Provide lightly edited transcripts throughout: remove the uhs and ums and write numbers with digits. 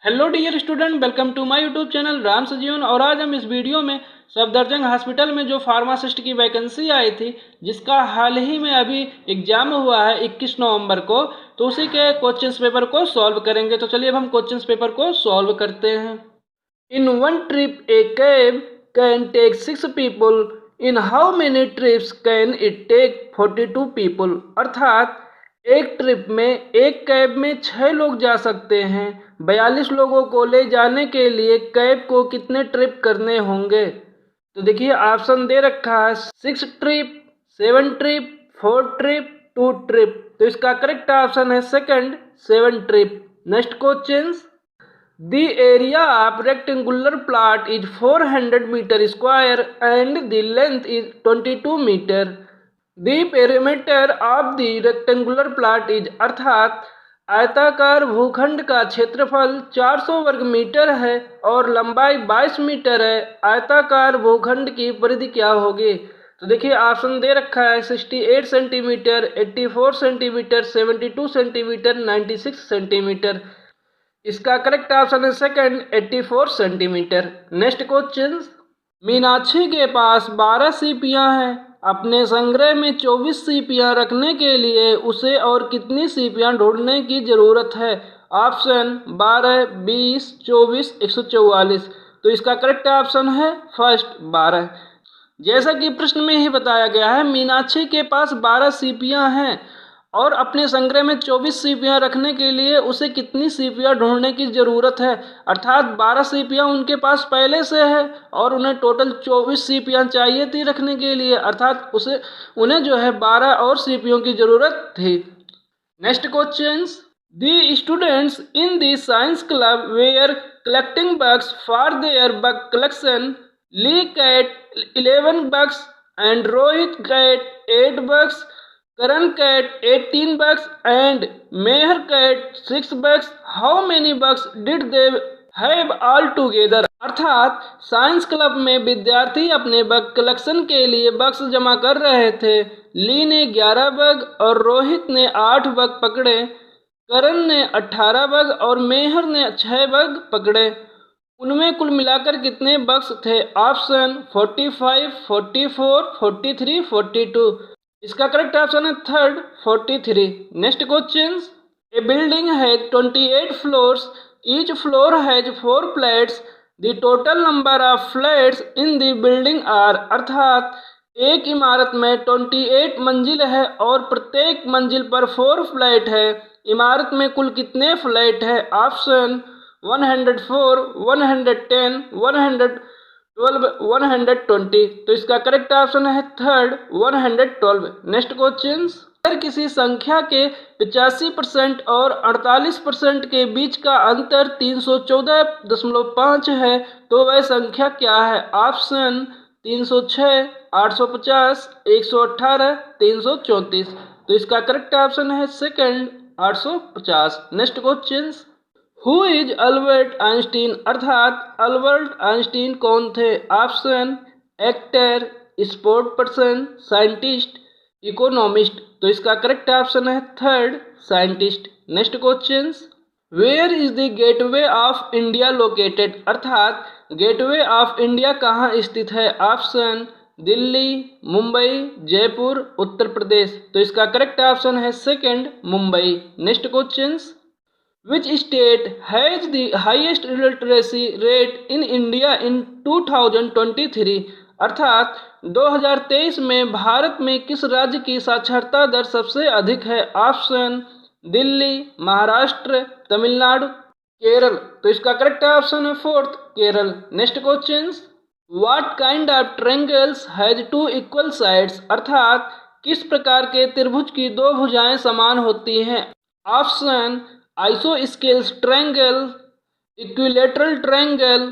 Hello dear student, welcome to my YouTube channel Ram Sajivan. और आज हम इस वीडियो में सफदरजंग हॉस्पिटल में जो फार्मासिस्ट की वैकेंसी आई थी, जिसका हाल ही में अभी एग्जाम हुआ है 21 नवंबर को, तो उसी के क्वेश्चंस पेपर को सॉल्व करेंगे। तो चलिए अब हम क्वेश्चंस पेपर को सॉल्व करते हैं। In one trip a cab can take 6 people, in how many trips can it take 42 people. अर्थात एक ट्रिप में एक कैब में 6 लोग जा सकते हैं। 42 लोगों को ले जाने के लिए कैब को कितने ट्रिप करने होंगे। तो देखिए ऑप्शन दे रखा है 6 ट्रिप, 7 ट्रिप, 4 ट्रिप, 2 ट्रिप। तो इसका करेक्ट ऑप्शन है second, 7 trip. Next question, the area of rectangular plot is 400 meter square and the length is 22 meter. The perimeter of the rectangular plot is, अर्थात आयताकार भूखंड का क्षेत्रफल 400 वर्ग मीटर है और लंबाई 22 मीटर है। आयताकार भूखंड की परिधि क्या होगी। तो देखिए ऑप्शन दे रखा है 68 सेंटीमीटर, 84 सेंटीमीटर, 72 सेंटीमीटर, 96 सेंटीमीटर। इसका करेक्ट ऑप्शन है second, 84 centimetre. Next question, Meenakshi के पास 12 सीपियां हैं। अपने संग्रह में 24 सीपियां रखने के लिए उसे और कितनी सीपियां ढूंढने की जरूरत है। ऑप्शन 12, 20, 24, 144। तो इसका करेक्ट ऑप्शन है फर्स्ट, 12। जैसा कि प्रश्न में ही बताया गया है, मीनाक्षी के पास 12 सीपियां हैं और अपने संग्रह में 24 सीपियां रखने के लिए उसे कितनी सीपियां ढूंढने की ज़रूरत है। अर्थात 12 सीपियां उनके पास पहले से है और उन्हें टोटल 24 सीपियां चाहिए थी रखने के लिए। अर्थात उन्हें जो है 12 और सीपियों की ज़रूरत थी। Next question, the students in the science club were collecting bugs for their bug collection. Lee caught 11 bugs and Rohit caught 8 bugs, Karan cat 18 bucks and Meher cat 6 bucks. How many bucks did they have all together? अर्थात science club में विद्यार्थी अपने bug collection के लिए bugs जमा कर रहे थे। ली ने 11 बग और रोहित ने 8 बग पकड़े। करण ने 18 बग और मेहर ने 6 बग पकड़े। उनमें कुल मिलाकर कितने बग्स थे। ऑप्शन 45, 44, 43, 42। इसका करेक्ट ऑप्शन है third, 43। Next question, a building has 28 floors, each floor has 4 flats, the total number of flats in the building are. अर्थात एक इमारत में 28 मंजिल है और प्रत्येक मंजिल पर 4 फ्लैट है। इमारत में कुल कितने फ्लैट है। ऑप्शन 104, 110, 112, 120। तो इसका करेक्ट ऑप्शन है थर्ड, 112। नेक्स्ट क्वेश्चन, अगर किसी संख्या के 85% और 48% के बीच का अंतर 314.5 है तो वह संख्या क्या है। ऑप्शन 306, 850, 118, 334। तो इसका करेक्ट ऑप्शन है second, 850। Next question, who is Albert Einstein. अर्थात अल्बर्ट आइंस्टीन कौन थे। Option actor, sport person, scientist, economist. तो इसका करेक्ट ऑप्शन है third, scientist. Next question, where is the Gateway of India located. अर्थात गेटवे ऑफ इंडिया कहाँ स्थित है। ऑप्शन दिल्ली, मुंबई, जयपुर, उत्तर प्रदेश। तो इसका करेक्ट ऑप्शन है second, Mumbai. Next question, Which state has the highest literacy rate in India in 2023? अर्थात 2023 में भारत में किस राज्य की साक्षरता दर सबसे अधिक है। ऑप्शन दिल्ली, महाराष्ट्र, तमिलनाडु, केरल। तो इसका करेक्ट ऑप्शन है fourth, Kerala. Next question, what kind of triangles has 2 equal sides. अर्थात किस प्रकार के त्रिभुज की 2 भुजाएं समान होती हैं। ऑप्शन आइसोस्केल triangle, equilateral triangle,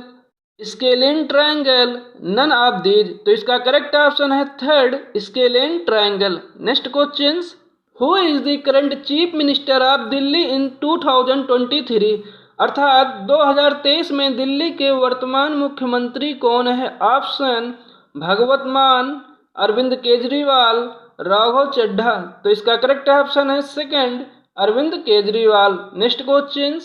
scalene triangle, none of these. तो इसका करेक्ट ऑप्शन है third, scalene triangle. Next question, who is the current chief minister of Delhi in 2023। अर्थात 2023 में दिल्ली के वर्तमान मुख्यमंत्री कौन है। ऑप्शन भगवत मान, अरविंद केजरीवाल, राघव चड्ढा। तो इसका करेक्ट ऑप्शन है second, Arvind Kejriwal. Next question,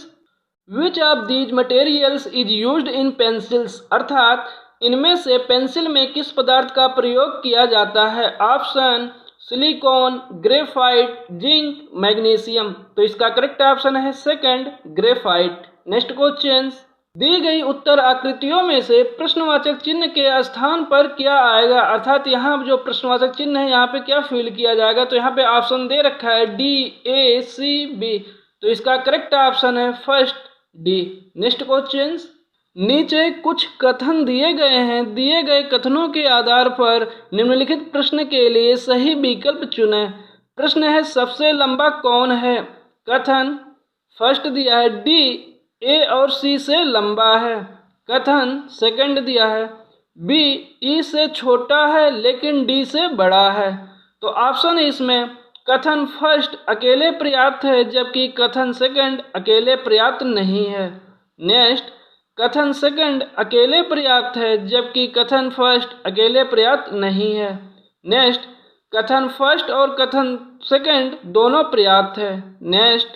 which of these materials is used in pencils, अर्थात इनमें से पेंसिल में किस पदार्थ का प्रयोग किया जाता है। Option silicon, graphite, zinc, magnesium. तो इसका करेक्ट ऑप्शन है सेकंड, ग्रेफाइट। नेक्स्ट क्वेश्चन, दी गई उत्तर आकृतियों में से प्रश्नवाचक चिन्ह के स्थान पर क्या आएगा, अर्थात यहाँ जो प्रश्नवाचक चिन्ह है यहाँ पे क्या फिल किया जाएगा। तो यहाँ पे ऑप्शन दे रखा है डी, ए, सी, बी। तो इसका करेक्ट ऑप्शन है फर्स्ट, डी। नेक्स्ट क्वेश्चन, नीचे कुछ कथन दिए गए हैं, दिए गए कथनों के आधार पर निम्नलिखित प्रश्न के लिए सही विकल्प चुनें। प्रश्न है सबसे लंबा कौन है। कथन फर्स्ट दिया है डी, ए और सी से लंबा है। कथन सेकंड दिया है बी, ई से छोटा है लेकिन डी से बड़ा है। तो ऑप्शन इसमें कथन फर्स्ट अकेले पर्याप्त है, जबकि कथन सेकंड अकेले पर्याप्त नहीं है। नेक्स्ट, कथन सेकंड अकेले पर्याप्त है, जबकि कथन फर्स्ट अकेले पर्याप्त नहीं है। नेक्स्ट, कथन फर्स्ट और कथन सेकंड दोनों पर्याप्त है। नेक्स्ट,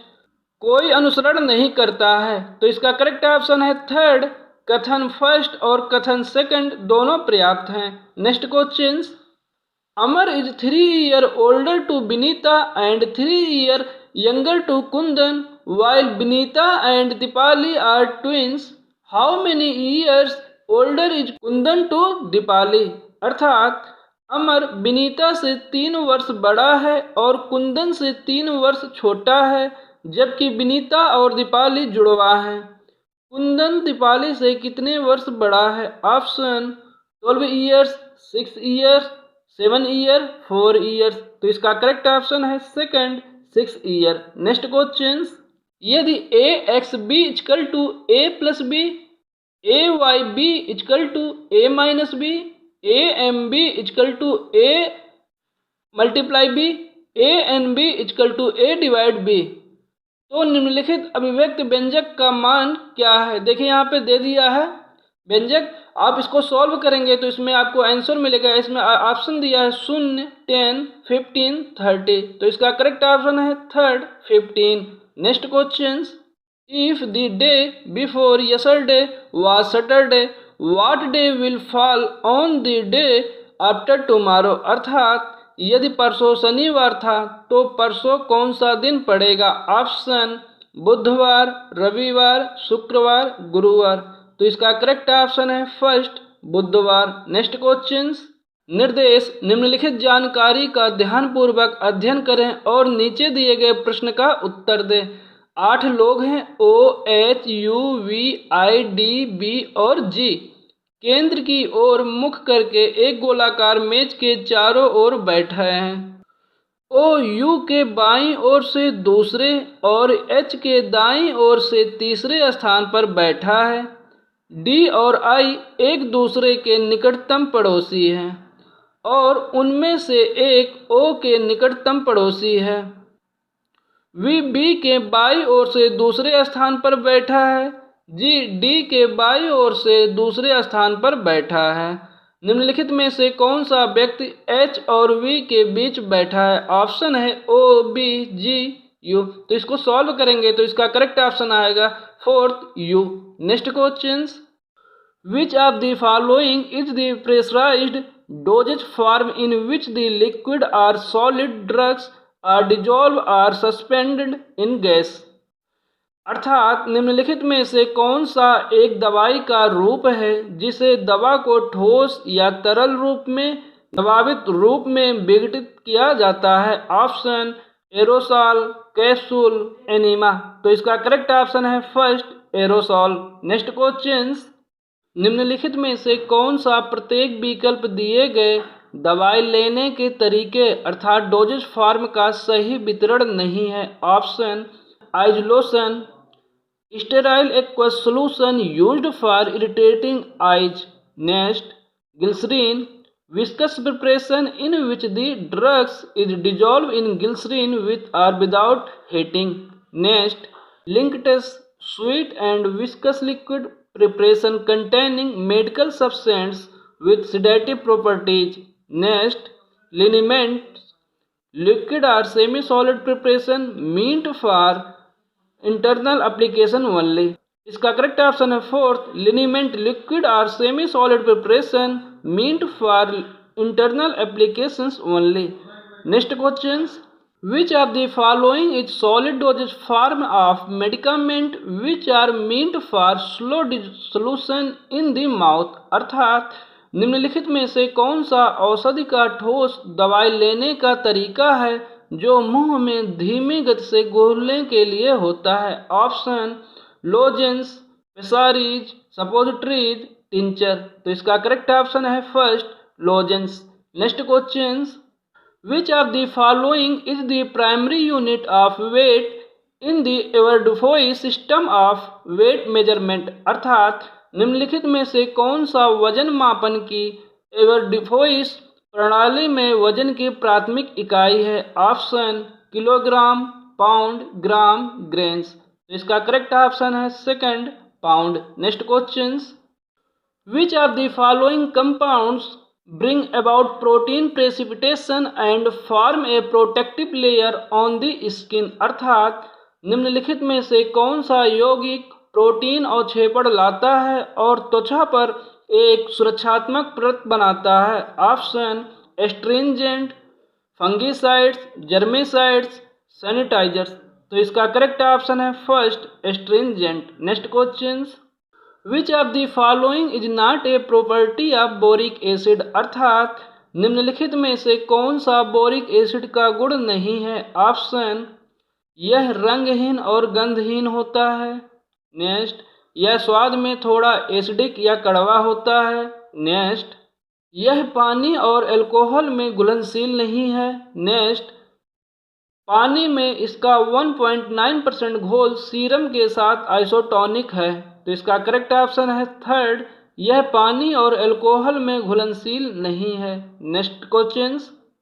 कोई अनुसरण नहीं करता है। तो इसका करेक्ट ऑप्शन है थर्ड, कथन फर्स्ट और कथन सेकंड दोनों पर्याप्त हैं। Next question, Amar is 3 years older to Binita and 3 years younger to Kundan, while Binita and Dipali are twins. How many years older is Kundan to Dipali? अर्थात अमर बिनीता से 3 वर्ष बड़ा है और कुंदन से 3 वर्ष छोटा है, जबकि बिनीता और दीपाली जुड़वा हैं। कुंदन दीपाली से कितने वर्ष बड़ा है। Option 12 years, 6 years, 7 years, 4 years। तो इसका करेक्ट ऑप्शन है सेकंड, 6 years। नेक्स्ट क्वेश्चन, यदि A X B equal to A plus B, A Y B equal to A minus B, A M B equal to A multiply B, A N B equal to A divide B, तो निम्नलिखित अभिव्यक्त व्यंजक का मान क्या है। देखिए यहाँ पे दे दिया है व्यंजक, आप इसको सॉल्व करेंगे तो इसमें आपको आंसर मिलेगा। इसमें ऑप्शन दिया है 0, 10, 15, 30। तो इसका करेक्ट ऑप्शन है third, 15। Next question, if the day before yesterday was Saturday, what day will fall on the day after tomorrow, अर्थात यदि परसों शनिवार था तो परसों कौन सा दिन पड़ेगा। ऑप्शन बुधवार, रविवार, शुक्रवार, गुरुवार। तो इसका करेक्ट ऑप्शन है फर्स्ट, बुधवार। नेक्स्ट क्वेश्चन, निर्देश, निम्नलिखित जानकारी का ध्यानपूर्वक अध्ययन करें और नीचे दिए गए प्रश्न का उत्तर दें। 8 लोग हैं, O, H, U, V, I, D, B और जी। केंद्र की ओर मुख करके एक गोलाकार मेज के चारों ओर बैठे हैं। ओ यू के बाईं ओर से दूसरे और एच के दाईं ओर से तीसरे स्थान पर बैठा है। डी और आई एक दूसरे के निकटतम पड़ोसी हैं और उनमें से एक ओ के निकटतम पड़ोसी है। वी बी के बाईं ओर से दूसरे स्थान पर बैठा है। जी डी के बाईं ओर से दूसरे स्थान पर बैठा है। निम्नलिखित में से कौन सा व्यक्ति एच और वी के बीच बैठा है। ऑप्शन है ओ, बी, जी, यू। तो इसको सॉल्व करेंगे तो इसका करेक्ट ऑप्शन आएगा fourth, U. Next question, which of the following is the pressurised dosage form in which the liquid or solid drugs are dissolve or suspended in gas, अर्थात निम्नलिखित में से कौन सा एक दवाई का रूप है जिसे दवा को ठोस या तरल रूप में, दबावित रूप में विघटित किया जाता है। Option aerosol, capsule, enema. तो इसका करेक्ट ऑप्शन है फर्स्ट, एरोसॉल। नेक्स्ट क्वेश्चन, निम्नलिखित में से कौन सा प्रत्येक विकल्प दिए गए दवाई लेने के तरीके अर्थात डोजेज फॉर्म का सही वितरण नहीं है। Option isolation, sterile aqueous solution used for irritating eyes. Next, glycerin, viscous preparation in which the drugs is dissolved in glycerin with or without heating. Next, linctus, sweet and viscous liquid preparation containing medical substance with sedative properties. Next, liniment, liquid or semi-solid preparation meant for internal application only. इसका correct option है fourth, liniment liquid और semi solid preparation meant for internal applications only. Next question, which of the following is solid dosage form of medicament which are meant for slow dissolution in the mouth, अर्थात निम्नलिखित में से कौन सा औषधि का ठोस दवाई लेने का तरीका है जो मुंह में धीमी गति से घोलने के लिए होता है। Option lozenges, pessaries, suppositories, tincture. तो इसका करेक्ट ऑप्शन है first, lozenges. Next question, which of the following is the primary unit of weight in the Everdovois system of weight measurement, अर्थात निम्नलिखित में से कौन सा वजन मापन की एवरडुवोइस प्रणाली में वजन की प्राथमिक इकाई है। ऑप्शन किलोग्राम, पाउंड, ग्राम, ग्रेन्स। तो इसका करेक्ट ऑप्शन है second, pound. Next question, which of the following compounds bring about protein precipitation and form a protective layer on the skin, अर्थात निम्नलिखित में से कौन सा यौगिक प्रोटीन और छेपड़ लाता है और त्वचा पर एक सुरक्षात्मक परत बनाता है। Option astringent, fungicides, germicides, sanitisers. तो इसका करेक्ट ऑप्शन है first, astringent. Next question, Which of the following is not a property of boric acid, अर्थात निम्नलिखित में से कौन सा बोरिक एसिड का गुण नहीं है। ऑप्शन यह रंगहीन और गंधहीन होता है। नेक्स्ट, यह स्वाद में थोड़ा एसिडिक या कड़वा होता है। नेक्स्ट, यह पानी और अल्कोहल में घुलनशील नहीं है। नेक्स्ट, पानी में इसका 1.9% घोल सीरम के साथ आइसोटोनिक है। तो इसका करेक्ट ऑप्शन है थर्ड, यह पानी और अल्कोहल में घुलनशील नहीं है। Next question,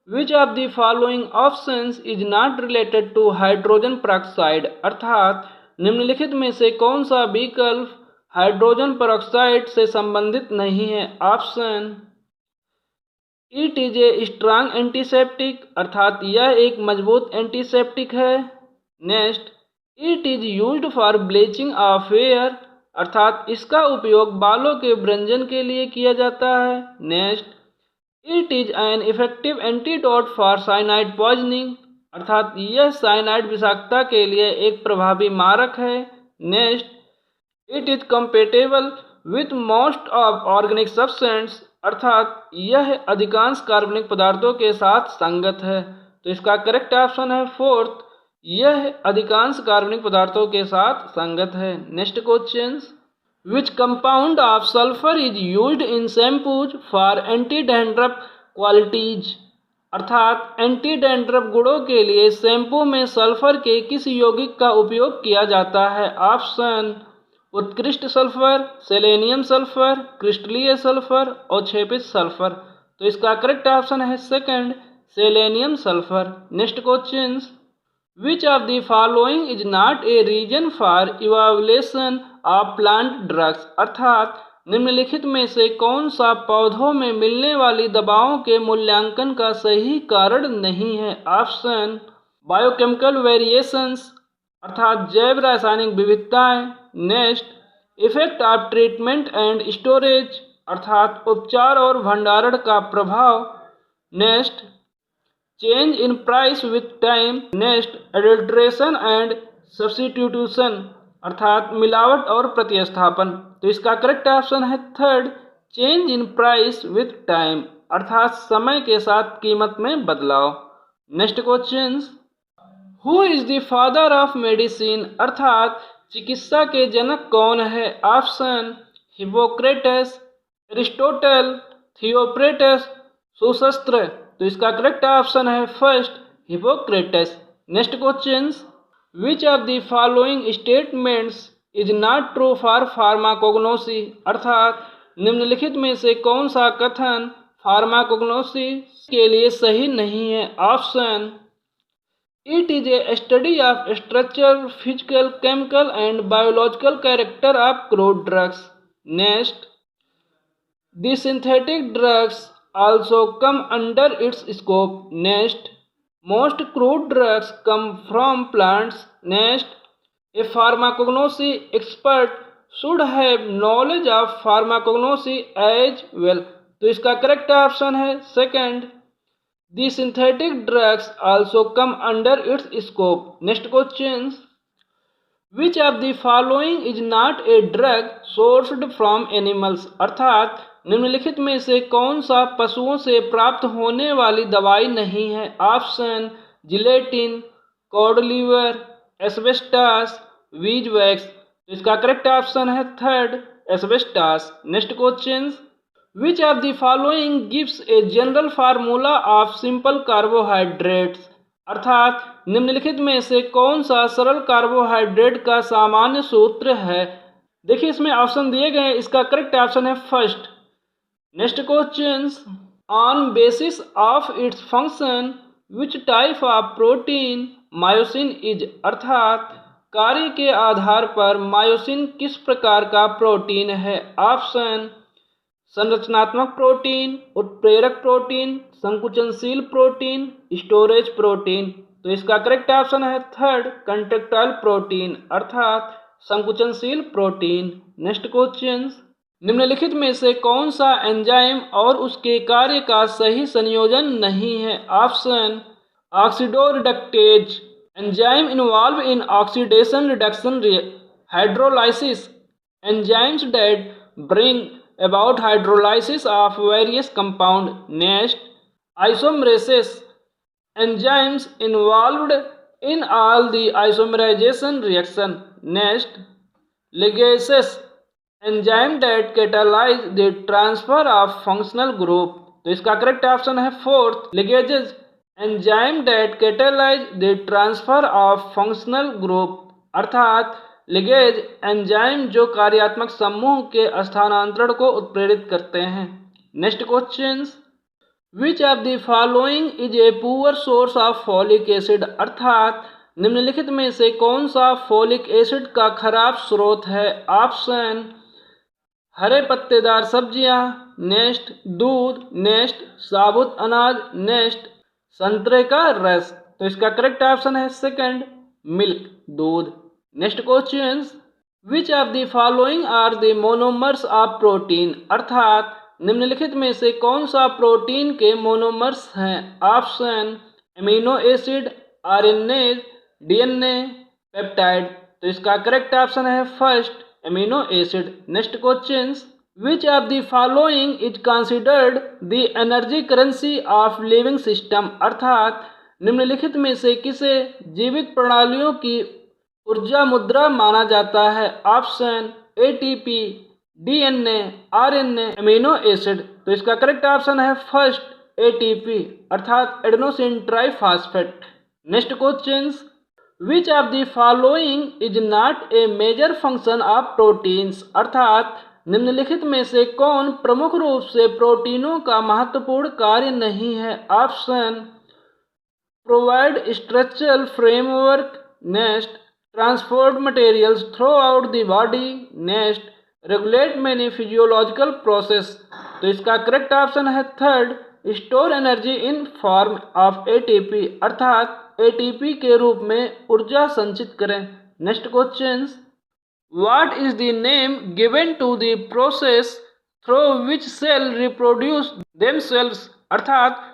which of the following options is not related to hydrogen peroxide, अर्थात निम्नलिखित में से कौन सा विकल्प हाइड्रोजन पेरोक्साइड से संबंधित नहीं है। Option it is a strong antiseptic, अर्थात यह एक मजबूत एंटीसेप्टिक है। Next, it is used for bleaching of hair, अर्थात इसका उपयोग बालों के भृंजन के लिए किया जाता है। Next, it is an effective antidote for cyanide poisoning, अर्थात यह साइनाइड विषाक्तता के लिए एक प्रभावी मारक है। Next, it is compatible with most of organic substance, अर्थात यह अधिकांश कार्बनिक पदार्थों के साथ संगत है। तो इसका करेक्ट ऑप्शन है फोर्थ, यह अधिकांश कार्बनिक पदार्थों के साथ संगत है। Next question, which compound of sulphur is used in shampoos for anti dandruff qualities, अर्थात एंटी डैंड्रफ गुणों के लिए शैम्पू में सल्फर के किस यौगिक का उपयोग किया जाता है। ऑप्शन उत्कृष्ट सल्फर, सेलेनियम सल्फर, क्रिस्टलीय सल्फर और क्षैतिज सल्फर। तो इसका करेक्ट ऑप्शन है second, selenium sulphur. Next question, which of the following is not a reason for evaluation of plant drugs, अर्थात निम्नलिखित में से कौन सा पौधों में मिलने वाली दवाओं के मूल्यांकन का सही कारण नहीं है। ऑप्शन बायोकेमिकल वेरिएशंस, अर्थात जैव रासायनिक विविधताएं। Next, effect of treatment and storage, अर्थात उपचार और भंडारण का प्रभाव। Next, change in price with time. Next, adulteration and substitution, अर्थात मिलावट और प्रतिस्थापन। तो इसका करेक्ट ऑप्शन है third, change in price with time, अर्थात समय के साथ कीमत में बदलाव। Next question, who is the father of medicine, अर्थात चिकित्सा के जनक कौन है। ऑप्शन हिप्पोक्रेटस, एरिस्टोटल, थियोफ्रेटस, सुशस्त्र। तो इसका करेक्ट ऑप्शन है first, Hippocrates. Next question, which of the following statements is not true for pharmacognosy, अर्थात निम्नलिखित में से कौन सा कथन फार्माकोग्नोसी के लिए सही नहीं है। Option it is A study of structure, physical, chemical and biological character of crude drugs. Next, the synthetic drugs also come under its scope. Next, most crude drugs come from plants. Next, a pharmacognosy expert should have knowledge of pharmacognosy as well. तो इसका correct option है second, the synthetic drugs also come under its scope. Next question, which of the following is not a drug sourced from animals. अर्थात निम्नलिखित में से कौन सा पशुओं से प्राप्त होने वाली दवाई नहीं है। Option, gelatin, cod liver, asbestos, beeswax. तो इसका करेक्ट ऑप्शन है third, asbestos. Next question, which of the following gives a general formula of simple carbohydrates. अर्थात निम्नलिखित में से कौन सा सरल कार्बोहाइड्रेट का सामान्य सूत्र है। देखिए इसमें ऑप्शन दिए गए हैं, इसका करेक्ट ऑप्शन है first. Next question, on basis of its function which type of protein myosin is. अर्थात कार्य के आधार पर मायोसिन किस प्रकार का प्रोटीन है। ऑप्शन, संरचनात्मक प्रोटीन, उत्प्रेरक प्रोटीन, संकुचनशील प्रोटीन, स्टोरेज प्रोटीन। तो इसका करेक्ट ऑप्शन है थर्ड, कंट्रैक्टाइल प्रोटीन अर्थात संकुचनशील प्रोटीन। नेक्स्ट क्वेश्चन, निम्नलिखित में से कौन सा एंजाइम और उसके कार्य का सही संयोजन नहीं है। Option, oxidoreductase enzyme involve in oxidation reduction hydrolysis enzymes that bring about hydrolysis of various compound. Next, isomerases enzymes involved in all the isomerization reaction. Next, ligases enzyme that catalyze the transfer of functional group. तो इसका correct option है fourth, ligases enzyme that catalyze the transfer of functional group अर्थात ligase enzyme जो कार्यात्मक समूह के स्थानांतरण को उत्प्रेरित करते हैं। Next question, which of the following is a poor source of folic acid. अर्थात निम्नलिखित में से कौन सा फॉलिक एसिड का खराब स्रोत है। ऑप्शन, हरे पत्तेदार सब्जियां, नेक्स्ट दूध, नेक्स्ट साबुत अनाज, नेक्स्ट संतरे का रस। तो इसका करेक्ट ऑप्शन है सेकंड, मिल्क, दूध। Next question, which of the following are the monomers of protein. अर्थात निम्नलिखित में से कौन सा प्रोटीन के मोनोमर्स हैं। Option, amino acid, RNA, DNA, peptide. तो इसका करेक्ट ऑप्शन है first, amino acid. Next question, which of the following is considered the energy currency of living system. अर्थात निम्नलिखित में से किसे जीवित प्रणालियों की ऊर्जा मुद्रा माना जाता है। Option, ATP, DNA, RNA, amino acid. तो इसका करेक्ट ऑप्शन है फर्स्ट, एटीपी अर्थात adenosine triphosphate. Next question, which of the following is not a major function of proteins. अर्थात निम्नलिखित में से कौन प्रमुख रूप से प्रोटीनों का महत्वपूर्ण कार्य नहीं है। Option, provide structural framework, next transport materials throughout the body, next regulate many physiological process. तो इसका करेक्ट ऑप्शन है third, store energy in form of ATP अर्थात एटीपी के रूप में ऊर्जा संचित करें। Next question, what is the name given to the process through which cell reproduce themselves. अर्थात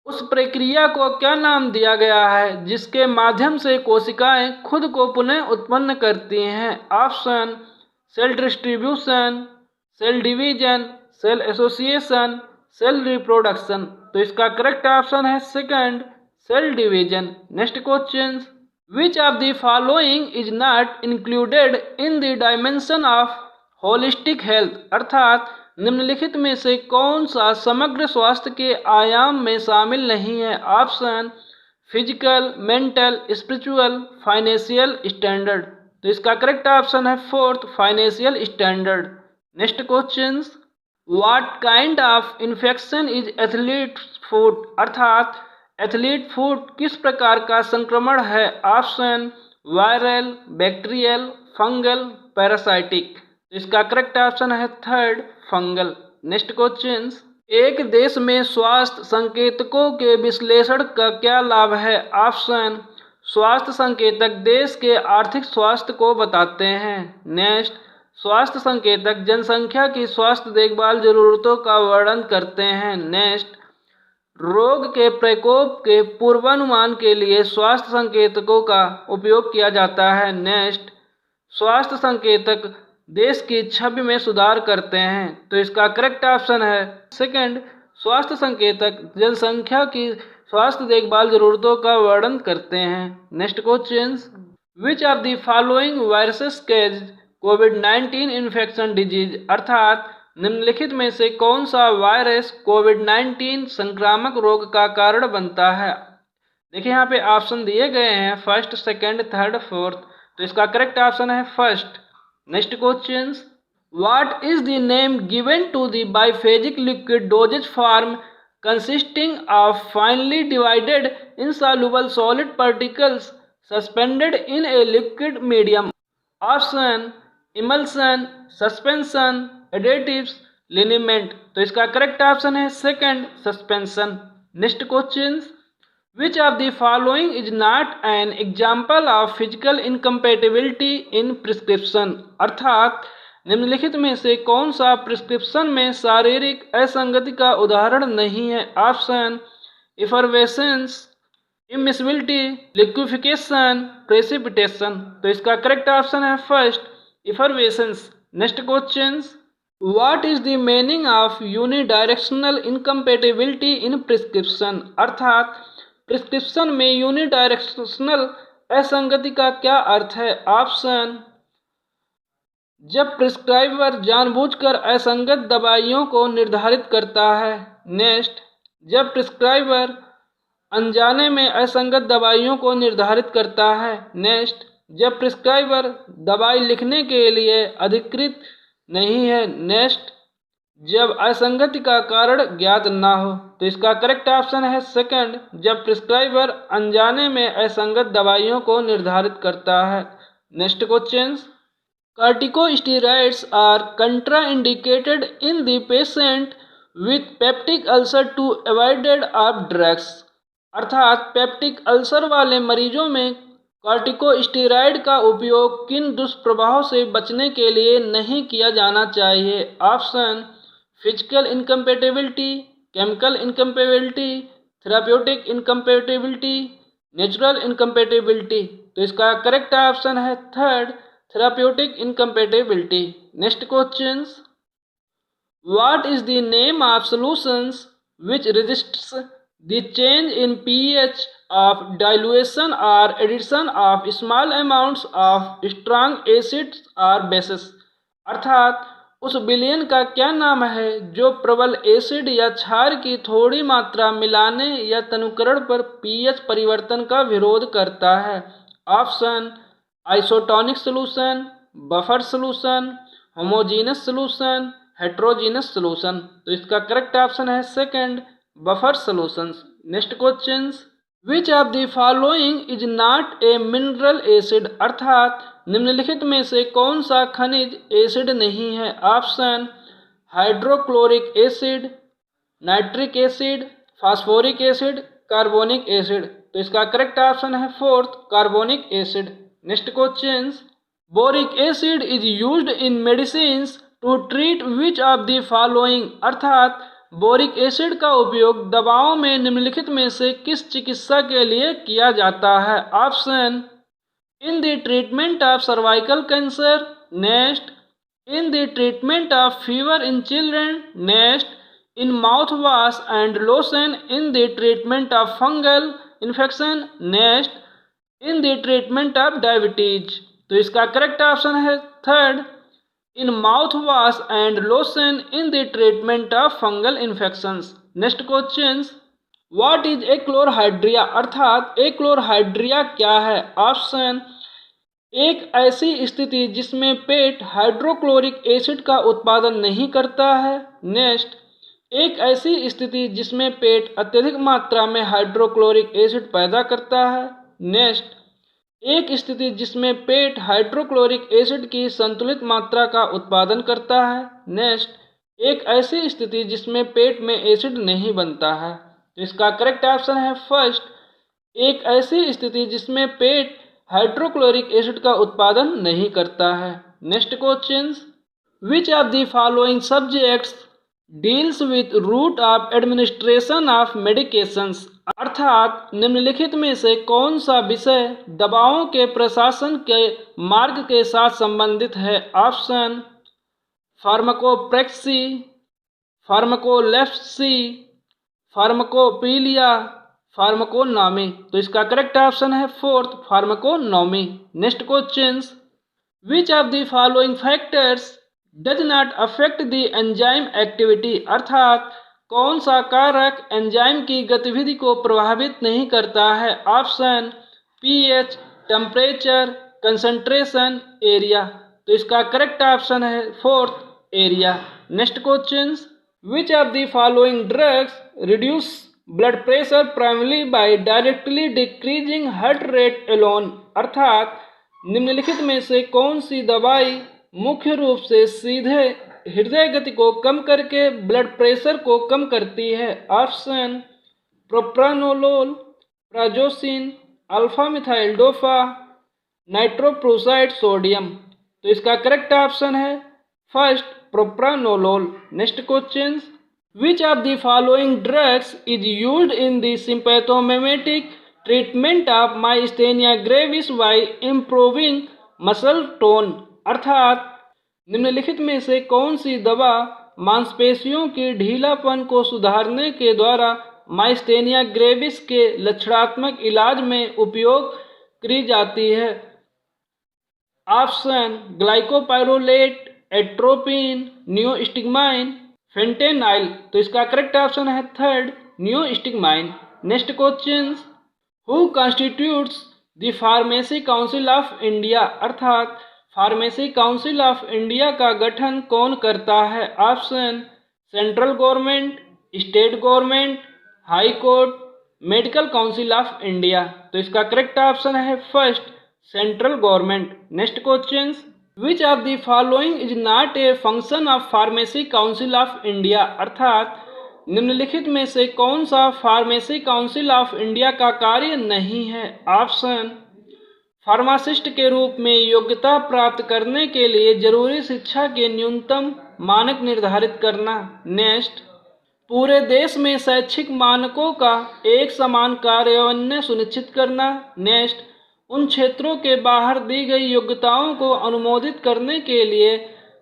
उस प्रक्रिया को क्या नाम दिया गया है जिसके माध्यम से कोशिकाएं खुद को पुनः उत्पन्न करती हैं। Option, cell distribution, cell division, cell association, cell reproduction. तो इसका करेक्ट ऑप्शन है second, cell division. Next question, which of the following is not included in the dimension of holistic health. अर्थात निम्नलिखित में से कौन सा समग्र स्वास्थ्य के आयाम में शामिल नहीं है। Option, physical, mental, spiritual, financial standard. तो इसका करेक्ट ऑप्शन है fourth, financial standard. Next question, what kind of infection is athlete foot. अर्थात एथलीट फुट किस प्रकार का संक्रमण है। Option, viral, bacterial, fungal, parasitic. इसका करेक्ट ऑप्शन है थर्ड, फंगल। नेक्स्ट क्वेश्चन, एक देश में स्वास्थ्य संकेतकों के विश्लेषण का क्या लाभ है। ऑप्शन, स्वास्थ्य संकेतक देश के आर्थिक स्वास्थ्य को बताते हैं। नेक्स्ट, स्वास्थ्य संकेतक जनसंख्या की स्वास्थ्य देखभाल जरूरतों का वर्णन करते हैं। नेक्स्ट, रोग के प्रकोप के पूर्वानुमान के लिए स्वास्थ्य संकेतकों का उपयोग किया जाता है। नेक्स्ट, स्वास्थ्य संकेतक देश की छवि में सुधार करते हैं, तो इसका करेक्ट ऑप्शन है सेकंड, स्वास्थ्य संकेतक जनसंख्या की स्वास्थ्य देखभाल जरूरतों का वर्णन करते हैं। Next question, which of the following viruses causes कोविड-19 इन्फेक्शन डिजीज, अर्थात निम्नलिखित में से कौन सा वायरस कोविड-19 संक्रामक रोग का कारण बनता है। देखिए यहाँ पे ऑप्शन दिए गए हैं फर्स्ट, सेकंड, थर्ड, फोर्थ, तो इसका करेक्ट ऑप्शन है first. Next question, what is the name given to the biphasic liquid dosage form consisting of finely divided insoluble solid particles suspended in a liquid medium. Option emulsion, suspension, additives, liniment, तो इसका correct option है second, suspension. Next question, which of the following is not an example of physical incompatibility in prescription, अर्थात निम्नलिखित में से कौन सा prescription में शारीरिक असंगति का उदाहरण नहीं है। Option effervescence, immiscibility, liquefaction, precipitation, तो इसका करेक्ट ऑप्शन है first, effervescence. Next question, what is the meaning of unidirectional incompatibility in prescription, अर्थात प्रिस्क्रिप्शन में यूनिडायरेक्शनल असंगति का क्या अर्थ है। ऑप्शन, जब प्रिस्क्राइबर जानबूझकर असंगत दवाइयों को निर्धारित करता है। नेक्स्ट, जब प्रिस्क्राइबर अनजाने में असंगत दवाइयों को निर्धारित करता है। नेक्स्ट, जब प्रिस्क्राइबर दवाई लिखने के लिए अधिकृत नहीं है। नेक्स्ट, जब असंगति का कारण ज्ञात ना हो, तो इसका करेक्ट ऑप्शन है सेकंड, जब प्रिस्क्राइबर अनजाने में असंगत दवाइयों को निर्धारित करता है। Next question, corticosteroids are contraindicated in the patient with peptic ulcer to avoided of drugs, अर्थात पेप्टिक अल्सर वाले मरीजों में कार्टिकोस्टेरॉइड का उपयोग किन दुष्प्रभावों से बचने के लिए नहीं किया जाना चाहिए। Option physical incompatibility, chemical incompatibility, therapeutic incompatibility, natural incompatibility, तो इसका करेक्ट ऑप्शन है third, therapeutic incompatibility. Next question, what is the name of solutions which resists the change in pH of dilution और addition of small amounts of strong acids और bases, अर्थात उस विलयन का क्या नाम है जो प्रबल एसिड या क्षार की थोड़ी मात्रा मिलाने या तनुकरण पर पीएच परिवर्तन का विरोध करता है। Option isotonic solution, buffer solution, homogeneous solution, heterogeneous solution, तो इसका करेक्ट ऑप्शन है second, buffer solutions. Next question, which of the following is not a mineral acid, अर्थात निम्नलिखित में से कौन सा खनिज एसिड नहीं है। Option hydrochloric acid, nitric acid, phosphoric acid, carbonic acid, तो इसका करेक्ट ऑप्शन है fourth, carbonic acid. Next question, boric acid is used in medicines to treat which of the following, अर्थात बोरिक एसिड का उपयोग दवाओं में निम्नलिखित में से किस चिकित्सा के लिए किया जाता है। Option in the treatment of cervical cancer, next in the treatment of fever in children, next in mouth wash and lotion in the treatment of fungal infection, next in the treatment of diabetes, तो इसका correct option है third, in mouth wash and lotion in the treatment of fungal infections. Next question, what is achlorhydria, अर्थात achlorhydria क्या है। Option एक ऐसी स्थिति जिसमें पेट हाइड्रोक्लोरिक एसिड का उत्पादन नहीं करता है। नेक्स्ट, एक ऐसी स्थिति जिसमें पेट अत्यधिक मात्रा में हाइड्रोक्लोरिक एसिड पैदा करता है। नेक्स्ट, एक स्थिति जिसमें पेट हाइड्रोक्लोरिक एसिड की संतुलित मात्रा का उत्पादन करता है। नेक्स्ट, एक ऐसी स्थिति जिसमें पेट में एसिड नहीं बनता है, तो इसका करेक्ट ऑप्शन है फर्स्ट, एक ऐसी स्थिति जिसमें पेट हाइड्रोक्लोरिक एसिड का उत्पादन नहीं करता है। Next question, which of the following subjects deals with route of administration of medications, अर्थात निम्नलिखित में से कौन सा विषय दवाओं के प्रशासन के मार्ग के साथ संबंधित है? Option pharmacopraxy, pharmacolepsy, pharmacopoeia, pharmaconomy. तो इसका करेक्ट ऑप्शन है fourth, pharmaconomy. Next question, which of the following factors does not affect the enzyme activity, अर्थात कौन सा कारक एंजाइम की गतिविधि को प्रभावित नहीं करता है? Option pH, temperature, concentration, area. तो इसका करेक्ट ऑप्शन है fourth, area. Next question, which of the following drugs reduce blood pressure primarily by directly decreasing heart rate alone, अर्थात निम्नलिखित में से कौन सी दवाई मुख्य रूप से सीधे हृदय गति को कम करके ब्लड प्रेशर को कम करती है? Option propranolol, prazosin, alpha methyl dopa, nitroprusside sodium. तो इसका करेक्ट ऑप्शन है first, propranolol. Next question, which of the following drugs is used in the sympathomimetic treatment of myasthenia gravis by improving muscle tone, अर्थात निम्नलिखित में से कौन सी दवा मांसपेशियों की ढीलापन को सुधारने के द्वारा माइस्थेनिया ग्रेविस के लक्षणात्मक इलाज में उपयोग की जाती है? Option glycopyrrolate, atropine, neostigmine, fentanyl. तो इसका करेक्ट ऑप्शन है third, neostigmine. Next question, who constitutes the pharmacy council of India, अर्थात फार्मेसी काउंसिल ऑफ इंडिया का गठन कौन करता है? Option central government, state government, high court, medical council of India. तो इसका करेक्ट ऑप्शन है first, central government. Next question, which of the following is not a function of pharmacy council of India, अर्थात निम्नलिखित में से कौन सा pharmacy council of India का कार्य नहीं है? ऑप्शन फार्मासिस्ट के रूप में योग्यता प्राप्त करने के लिए जरूरी शिक्षा के न्यूनतम मानक निर्धारित करना। नेक्स्ट, पूरे देश में शैक्षिक मानकों का एक समान कार्यान्वयन सुनिश्चित करना। नेक्स्ट, उन क्षेत्रों के बाहर दी गई योग्यताओं को अनुमोदित करने के लिए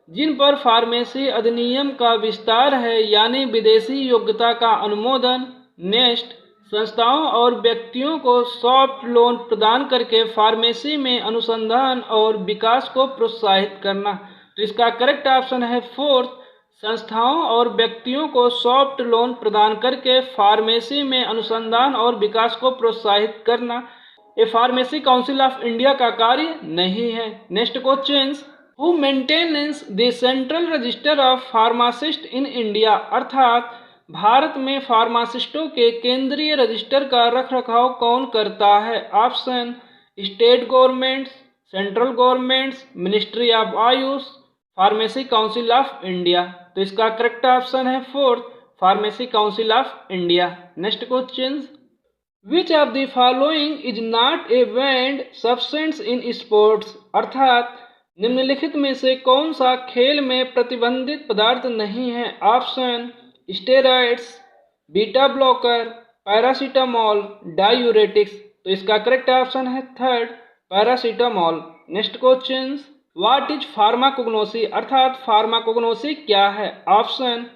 जिन पर फार्मेसी अधिनियम का विस्तार है, यानी विदेशी योग्यता का अनुमोदन। नेक्स्ट, संस्थाओं और व्यक्तियों को सॉफ्ट लोन प्रदान करके फार्मेसी में अनुसंधान और विकास को प्रोत्साहित करना। तो इसका करेक्ट ऑप्शन है फोर्थ, संस्थाओं और व्यक्तियों को सॉफ्ट लोन प्रदान करके फार्मेसी में अनुसंधान और विकास को प्रोत्साहित करना ये फार्मेसी काउंसिल ऑफ इंडिया का कार्य नहीं है। Next question, who maintains the central register of pharmacist in India, अर्थात भारत में फार्मासिस्टों के केंद्रीय रजिस्टर का रखरखाव कौन करता है? Option state governments, central governments, ministry of Ayush, pharmacy council of India. तो इसका करेक्ट ऑप्शन है fourth, pharmacy council of India. Next question, which of the following is not A band substance in sports, अर्थात निम्नलिखित में से कौन सा खेल में प्रतिबंधित पदार्थ नहीं है? Option steroids, beta blocker, paracetamol, diuretics. तो इसका करेक्ट ऑप्शन है third, paracetamol. Next question, what is pharmacognosy, अर्थात फार्माकोग्नोसी क्या है? Option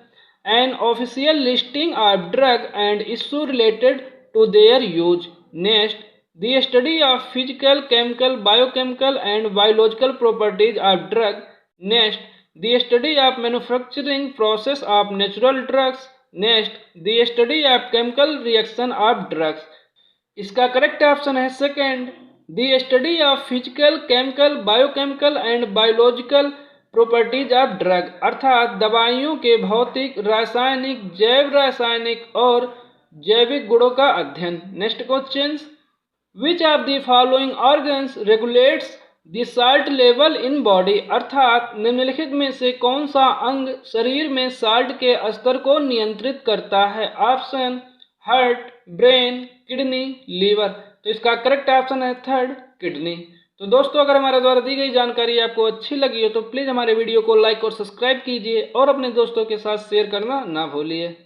an official listing of drug and issue related to their use. Next, the study of physical, chemical, biochemical and biological properties of drug. Next, the study of manufacturing process of natural drugs. Next, the study of chemical reaction of drugs. इसका correct option है second, the study of physical, chemical, biochemical and biological properties of drug, अर्थात दवाइयों के भौतिक, रासायनिक, जैव रासायनिक और जैविक गुणों का अध्ययन। Next question, which of the following organs regulates the salt level in body, अर्थात निम्नलिखित में से कौन सा अंग शरीर में साल्ट के स्तर को नियंत्रित करता है? Option heart, brain, kidney, liver. तो इसका करेक्ट ऑप्शन है थर्ड, किडनी। तो दोस्तों, अगर हमारे द्वारा दी गई जानकारी आपको अच्छी लगी हो तो प्लीज़ हमारे वीडियो को लाइक और सब्सक्राइब कीजिए और अपने दोस्तों के साथ शेयर करना ना भूलिए।